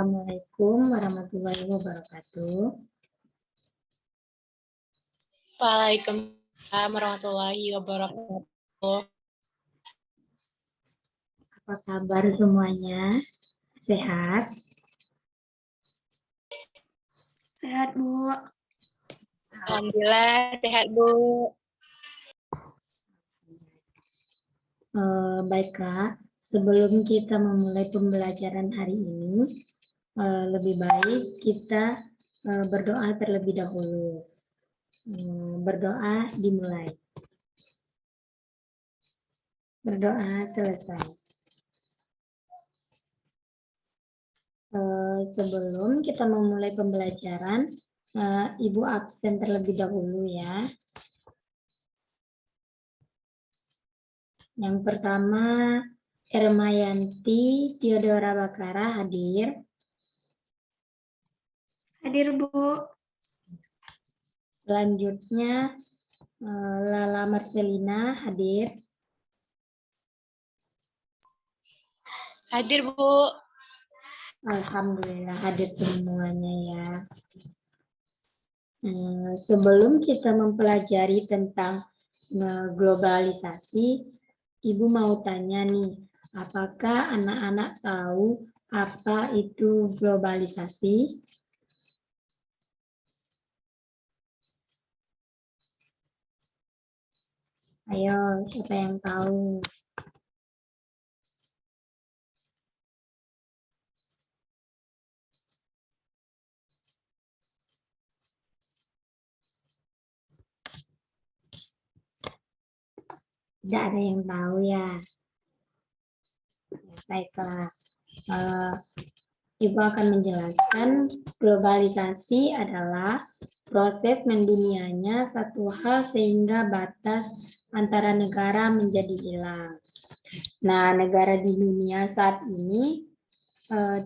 Assalamualaikum warahmatullahi wabarakatuh. Waalaikumsalam warahmatullahi wabarakatuh. Apa kabar semuanya? Sehat? Sehat, Bu. Alhamdulillah sehat, Bu. Baiklah, sebelum kita memulai pembelajaran hari ini, lebih baik kita berdoa terlebih dahulu. Berdoa dimulai. Berdoa selesai. Sebelum kita memulai pembelajaran, Ibu absen terlebih dahulu ya. Yang pertama, Ermayanti Theodora Bakara hadir. Hadir, Bu. Selanjutnya, Lala Marcelina hadir. Hadir, Bu. Alhamdulillah hadir semuanya ya. Sebelum kita mempelajari tentang globalisasi, Ibu mau tanya nih, apakah anak-anak tahu apa itu globalisasi? Ayo, siapa yang tahu? Tidak ada yang tahu ya. Baiklah. Ibu akan menjelaskan globalisasi adalah proses mendunianya satu hal sehingga batas antara negara menjadi hilang. Nah, negara di dunia saat ini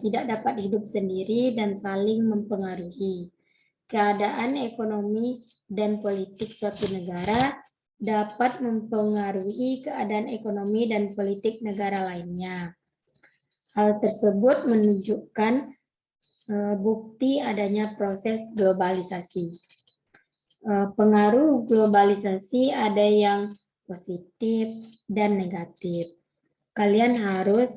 tidak dapat hidup sendiri dan saling mempengaruhi. Keadaan ekonomi dan politik suatu negara dapat mempengaruhi keadaan ekonomi dan politik negara lainnya. Hal tersebut menunjukkan bukti adanya proses globalisasi. Pengaruh globalisasi ada yang positif dan negatif. Kalian harus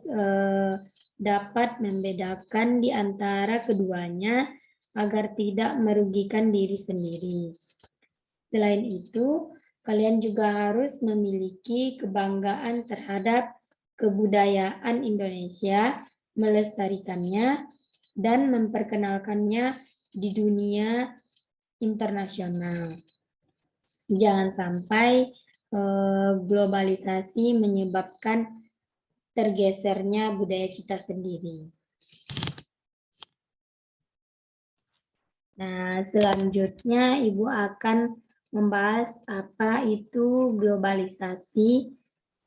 dapat membedakan di antara keduanya agar tidak merugikan diri sendiri. Selain itu, kalian juga harus memiliki kebanggaan terhadap kebudayaan Indonesia, melestarikannya, dan memperkenalkannya di dunia internasional. Jangan sampai globalisasi menyebabkan tergesernya budaya kita sendiri. Nah, selanjutnya Ibu akan membahas apa itu globalisasi.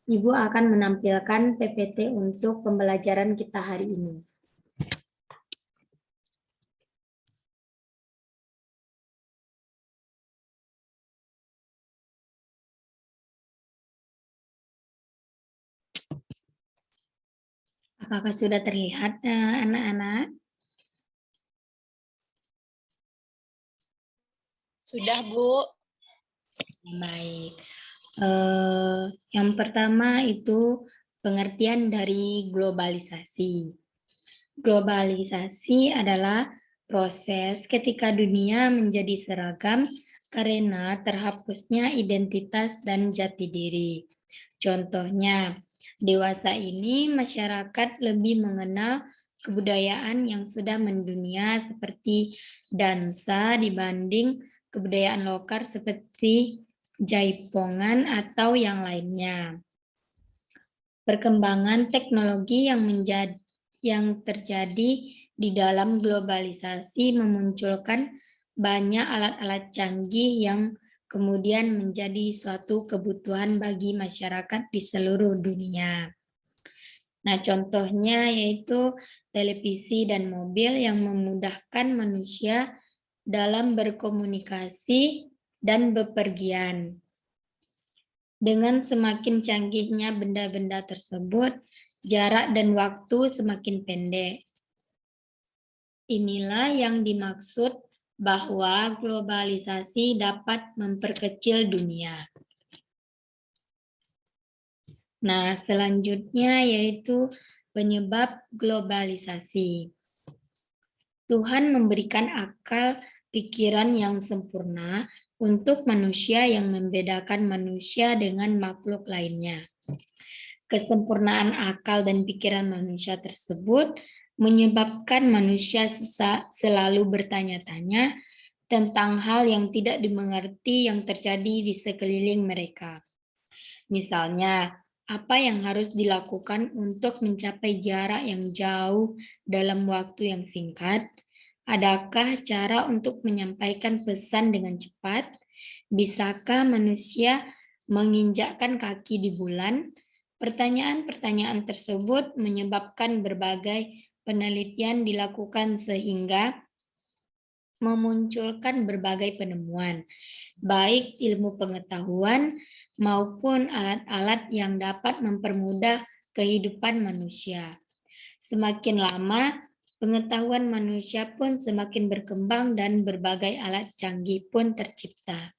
Ibu akan menampilkan PPT untuk pembelajaran kita hari ini. Apakah sudah terlihat anak-anak? Sudah, Bu. Baik. Yang pertama itu pengertian dari globalisasi. Globalisasi adalah proses ketika dunia menjadi seragam karena terhapusnya identitas dan jati diri. Contohnya, dewasa ini masyarakat lebih mengenal kebudayaan yang sudah mendunia seperti dansa dibanding kebudayaan lokal seperti Jaipongan atau yang lainnya. Perkembangan teknologi yang terjadi di dalam globalisasi memunculkan banyak alat-alat canggih yang kemudian menjadi suatu kebutuhan bagi masyarakat di seluruh dunia. Nah, contohnya yaitu televisi dan mobil yang memudahkan manusia dalam berkomunikasi dan bepergian. Dengan semakin canggihnya benda-benda tersebut, jarak dan waktu semakin pendek. Inilah yang dimaksud bahwa globalisasi dapat memperkecil dunia. Nah, selanjutnya yaitu penyebab globalisasi. Tuhan memberikan akal pikiran yang sempurna untuk manusia yang membedakan manusia dengan makhluk lainnya. Kesempurnaan akal dan pikiran manusia tersebut menyebabkan manusia selalu bertanya-tanya tentang hal yang tidak dimengerti yang terjadi di sekeliling mereka. Misalnya, apa yang harus dilakukan untuk mencapai jarak yang jauh dalam waktu yang singkat? Adakah cara untuk menyampaikan pesan dengan cepat? Bisakah manusia menginjakkan kaki di bulan? Pertanyaan-pertanyaan tersebut menyebabkan berbagai penelitian dilakukan sehingga memunculkan berbagai penemuan, baik ilmu pengetahuan maupun alat-alat yang dapat mempermudah kehidupan manusia. Semakin lama, pengetahuan manusia pun semakin berkembang dan berbagai alat canggih pun tercipta.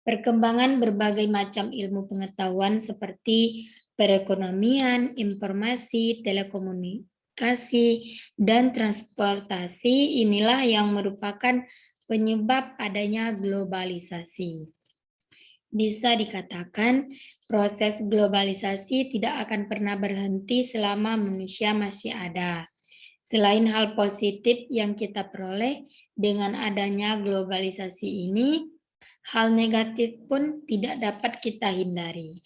Perkembangan berbagai macam ilmu pengetahuan seperti perekonomian, informasi, telekomunikasi, dan transportasi inilah yang merupakan penyebab adanya globalisasi. Bisa dikatakan, proses globalisasi tidak akan pernah berhenti selama manusia masih ada. Selain hal positif yang kita peroleh dengan adanya globalisasi ini, hal negatif pun tidak dapat kita hindari.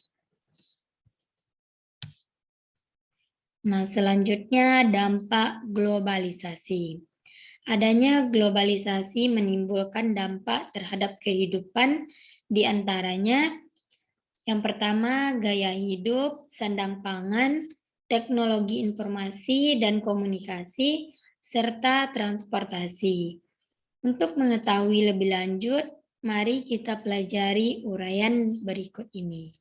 Nah, selanjutnya dampak globalisasi. Adanya globalisasi menimbulkan dampak terhadap kehidupan, di antaranya yang pertama gaya hidup, sandang pangan, teknologi informasi dan komunikasi, serta transportasi. Untuk mengetahui lebih lanjut, mari kita pelajari uraian berikut ini.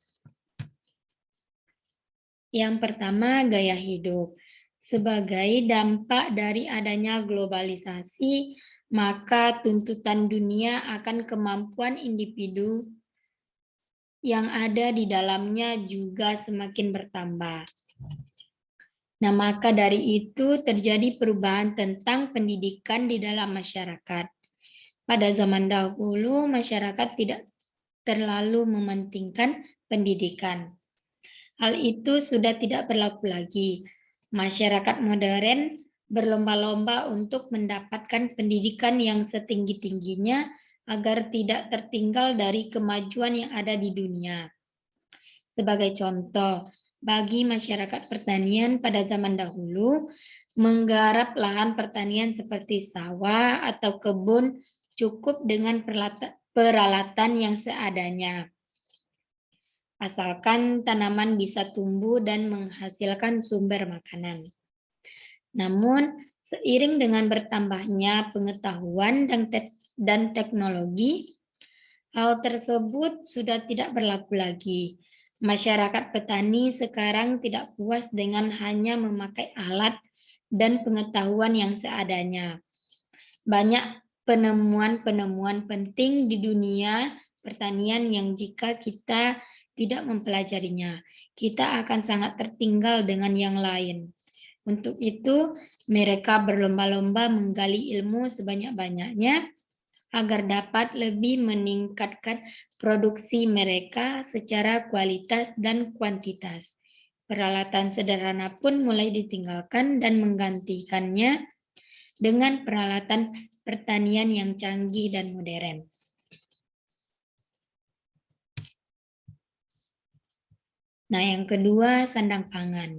Yang pertama, gaya hidup. Sebagai dampak dari adanya globalisasi, maka tuntutan dunia akan kemampuan individu yang ada di dalamnya juga semakin bertambah. Nah, maka dari itu terjadi perubahan tentang pendidikan di dalam masyarakat. Pada zaman dahulu, masyarakat tidak terlalu mementingkan pendidikan. Hal itu sudah tidak berlaku lagi. Masyarakat modern berlomba-lomba untuk mendapatkan pendidikan yang setinggi-tingginya agar tidak tertinggal dari kemajuan yang ada di dunia. Sebagai contoh, bagi masyarakat pertanian pada zaman dahulu, menggarap lahan pertanian seperti sawah atau kebun cukup dengan peralatan yang seadanya. Asalkan tanaman bisa tumbuh dan menghasilkan sumber makanan. Namun, seiring dengan bertambahnya pengetahuan dan teknologi, hal tersebut sudah tidak berlaku lagi. Masyarakat petani sekarang tidak puas dengan hanya memakai alat dan pengetahuan yang seadanya. Banyak penemuan-penemuan penting di dunia pertanian yang jika kita tidak mempelajarinya, kita akan sangat tertinggal dengan yang lain. Untuk itu, mereka berlomba-lomba menggali ilmu sebanyak-banyaknya agar dapat lebih meningkatkan produksi mereka secara kualitas dan kuantitas. Peralatan sederhana pun mulai ditinggalkan dan menggantikannya dengan peralatan pertanian yang canggih dan modern. Nah, yang kedua, sandang pangan.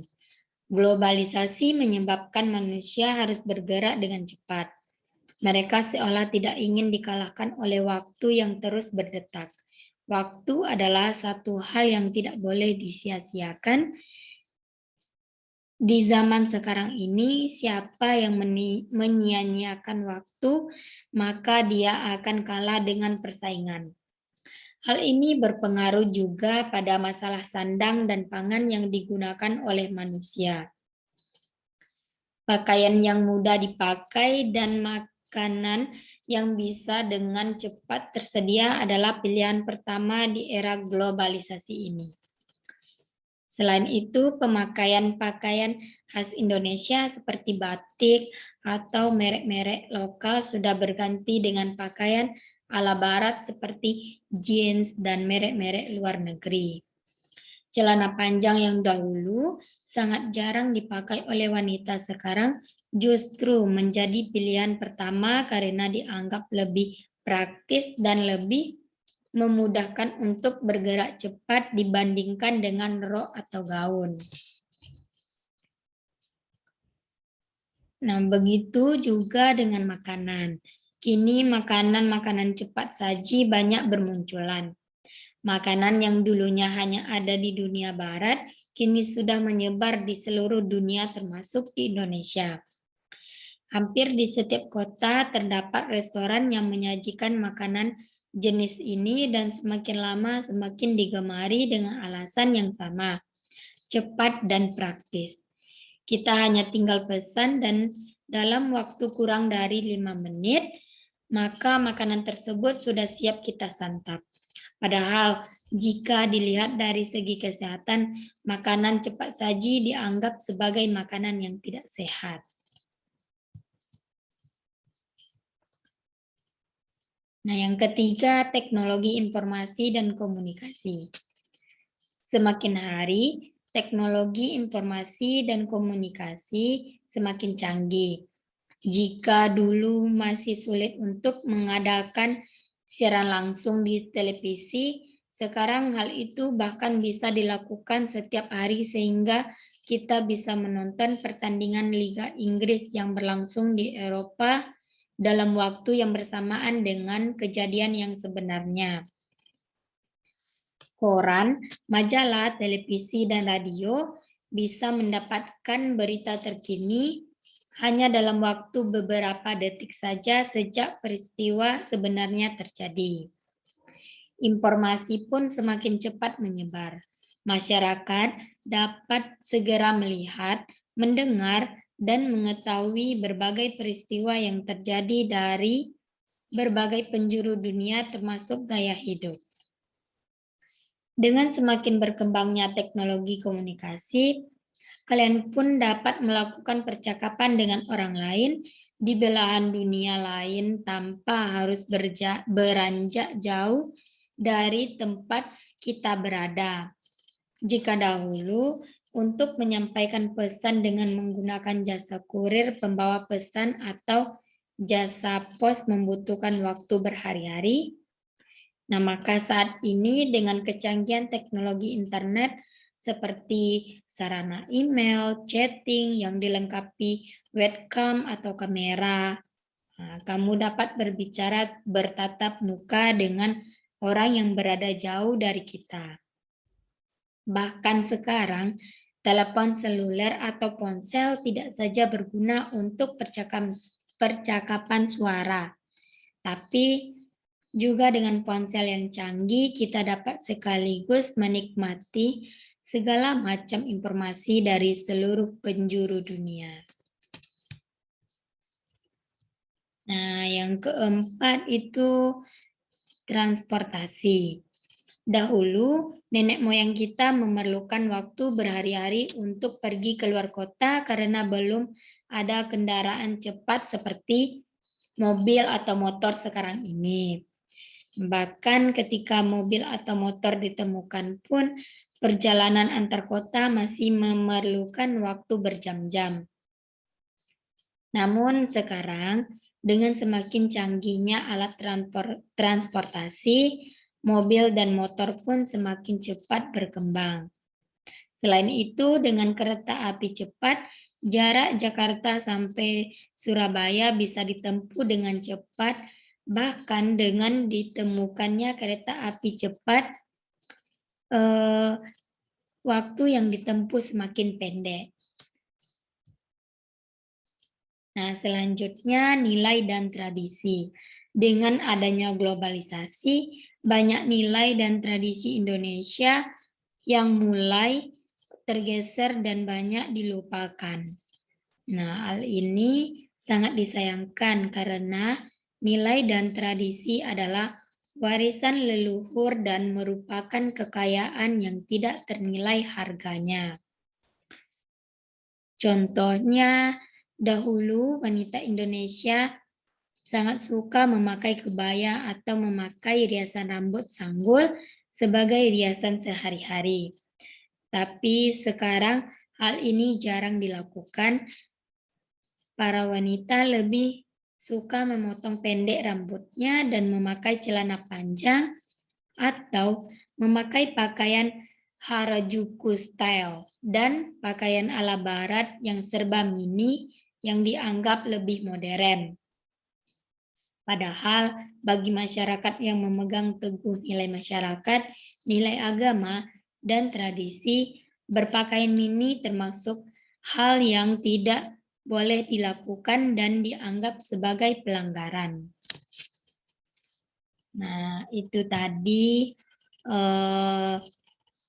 Globalisasi menyebabkan manusia harus bergerak dengan cepat. Mereka seolah tidak ingin dikalahkan oleh waktu yang terus berdetak. Waktu adalah satu hal yang tidak boleh disia-siakan. Di zaman sekarang ini, siapa yang menyia-nyiakan waktu, maka dia akan kalah dengan persaingan. Hal ini berpengaruh juga pada masalah sandang dan pangan yang digunakan oleh manusia. pakaian yang mudah dipakai, dan makanan yang bisa dengan cepat tersedia adalah pilihan pertama di era globalisasi ini. Selain itu, pemakaian pakaian khas Indonesia seperti batik atau merek-merek lokal sudah berganti dengan pakaian ala barat seperti jeans dan merek-merek luar negeri. Celana panjang yang dahulu sangat jarang dipakai oleh wanita sekarang justru menjadi pilihan pertama karena dianggap lebih praktis dan lebih memudahkan untuk bergerak cepat dibandingkan dengan rok atau gaun. Nah, begitu juga dengan makanan. Kini makanan-makanan cepat saji banyak bermunculan. Makanan yang dulunya hanya ada di dunia barat, kini sudah menyebar di seluruh dunia termasuk di Indonesia. Hampir di setiap kota terdapat restoran yang menyajikan makanan jenis ini dan semakin lama semakin digemari dengan alasan yang sama, cepat dan praktis. Kita hanya tinggal pesan dan dalam waktu kurang dari 5 menit, maka makanan tersebut sudah siap kita santap. Padahal jika dilihat dari segi kesehatan, makanan cepat saji dianggap sebagai makanan yang tidak sehat. Nah, yang ketiga, teknologi informasi dan komunikasi. Semakin hari, teknologi informasi dan komunikasi semakin canggih. Jika dulu masih sulit untuk mengadakan siaran langsung di televisi, sekarang hal itu bahkan bisa dilakukan setiap hari sehingga kita bisa menonton pertandingan Liga Inggris yang berlangsung di Eropa dalam waktu yang bersamaan dengan kejadian yang sebenarnya. Koran, majalah, televisi, dan radio bisa mendapatkan berita terkini hanya dalam waktu beberapa detik saja sejak peristiwa sebenarnya terjadi. Informasi pun semakin cepat menyebar. Masyarakat dapat segera melihat, mendengar, dan mengetahui berbagai peristiwa yang terjadi dari berbagai penjuru dunia termasuk gaya hidup. Dengan semakin berkembangnya teknologi komunikasi, kalian pun dapat melakukan percakapan dengan orang lain di belahan dunia lain tanpa harus beranjak jauh dari tempat kita berada. Jika dahulu untuk menyampaikan pesan dengan menggunakan jasa kurir pembawa pesan atau jasa pos membutuhkan waktu berhari-hari, nah maka saat ini dengan kecanggihan teknologi internet seperti sarana email, chatting yang dilengkapi webcam atau kamera, nah, kamu dapat berbicara bertatap muka dengan orang yang berada jauh dari kita. Bahkan sekarang, telepon seluler atau ponsel tidak saja berguna untuk percakapan suara, tapi juga dengan ponsel yang canggih, kita dapat sekaligus menikmati segala macam informasi dari seluruh penjuru dunia. Nah, yang keempat itu transportasi. Dahulu, nenek moyang kita memerlukan waktu berhari-hari untuk pergi keluar kota karena belum ada kendaraan cepat seperti mobil atau motor sekarang ini. Bahkan ketika mobil atau motor ditemukan pun, perjalanan antar kota masih memerlukan waktu berjam-jam. Namun sekarang, dengan semakin canggihnya alat transportasi, mobil dan motor pun semakin cepat berkembang. Selain itu, dengan kereta api cepat, jarak Jakarta sampai Surabaya bisa ditempuh dengan cepat. Bahkan dengan ditemukannya kereta api cepat, waktu yang ditempuh semakin pendek. Nah, selanjutnya nilai dan tradisi. Dengan adanya globalisasi, banyak nilai dan tradisi Indonesia yang mulai tergeser dan banyak dilupakan. Nah, hal ini sangat disayangkan karena nilai dan tradisi adalah warisan leluhur dan merupakan kekayaan yang tidak ternilai harganya. Contohnya, dahulu wanita Indonesia sangat suka memakai kebaya atau memakai riasan rambut sanggul sebagai riasan sehari-hari. Tapi sekarang hal ini jarang dilakukan. Para wanita lebih suka memotong pendek rambutnya dan memakai celana panjang atau memakai pakaian Harajuku style dan pakaian ala barat yang serba mini yang dianggap lebih modern. Padahal bagi masyarakat yang memegang teguh nilai masyarakat, nilai agama, dan tradisi, berpakaian mini termasuk hal yang tidak boleh dilakukan dan dianggap sebagai pelanggaran. Nah, itu tadi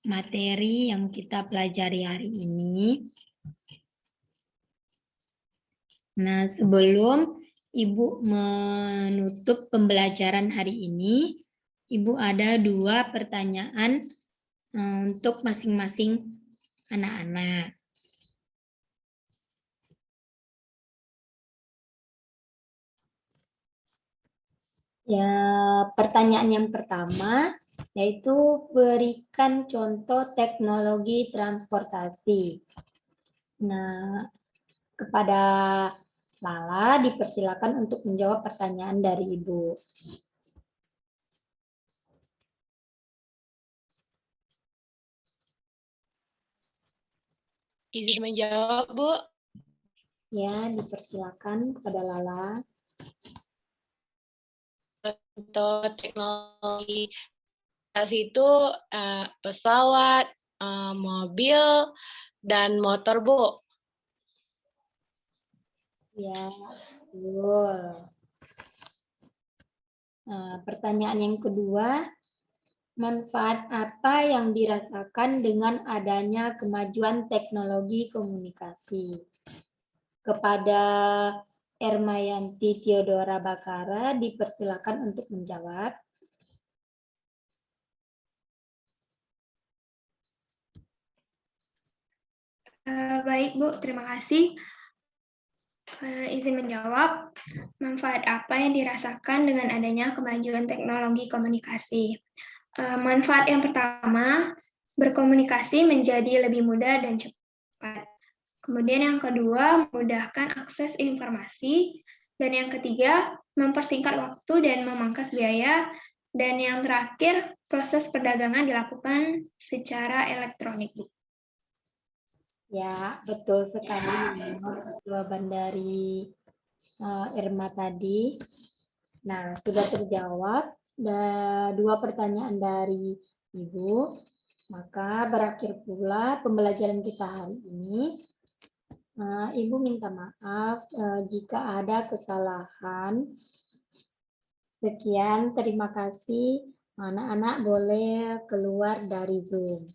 materi yang kita pelajari hari ini. Nah, sebelum Ibu menutup pembelajaran hari ini, Ibu ada 2 pertanyaan untuk masing-masing anak-anak. Ya, pertanyaan yang pertama yaitu berikan contoh teknologi transportasi. Nah, kepada Lala dipersilakan untuk menjawab pertanyaan dari Ibu. Izin menjawab, Bu. Ya, dipersilakan kepada Lala. Untuk teknologi itu pesawat, mobil, dan motor, Bu. Ya, betul. Nah, pertanyaan yang kedua, manfaat apa yang dirasakan dengan adanya kemajuan teknologi komunikasi? Kepada Ermayanti Theodora Bakara dipersilakan untuk menjawab. Baik Bu, terima kasih. Izin menjawab, manfaat apa yang dirasakan dengan adanya kemajuan teknologi komunikasi? Manfaat yang pertama, berkomunikasi menjadi lebih mudah dan cepat. Kemudian yang kedua, memudahkan akses informasi. Dan yang ketiga, mempersingkat waktu dan memangkas biaya. Dan yang terakhir, proses perdagangan dilakukan secara elektronik. Ya, betul sekali jawaban dari Irma tadi. Nah, sudah terjawab 2 pertanyaan dari Ibu. Maka berakhir pula pembelajaran kita hari ini. Ibu minta maaf jika ada kesalahan. Sekian, terima kasih. Anak-anak boleh keluar dari Zoom.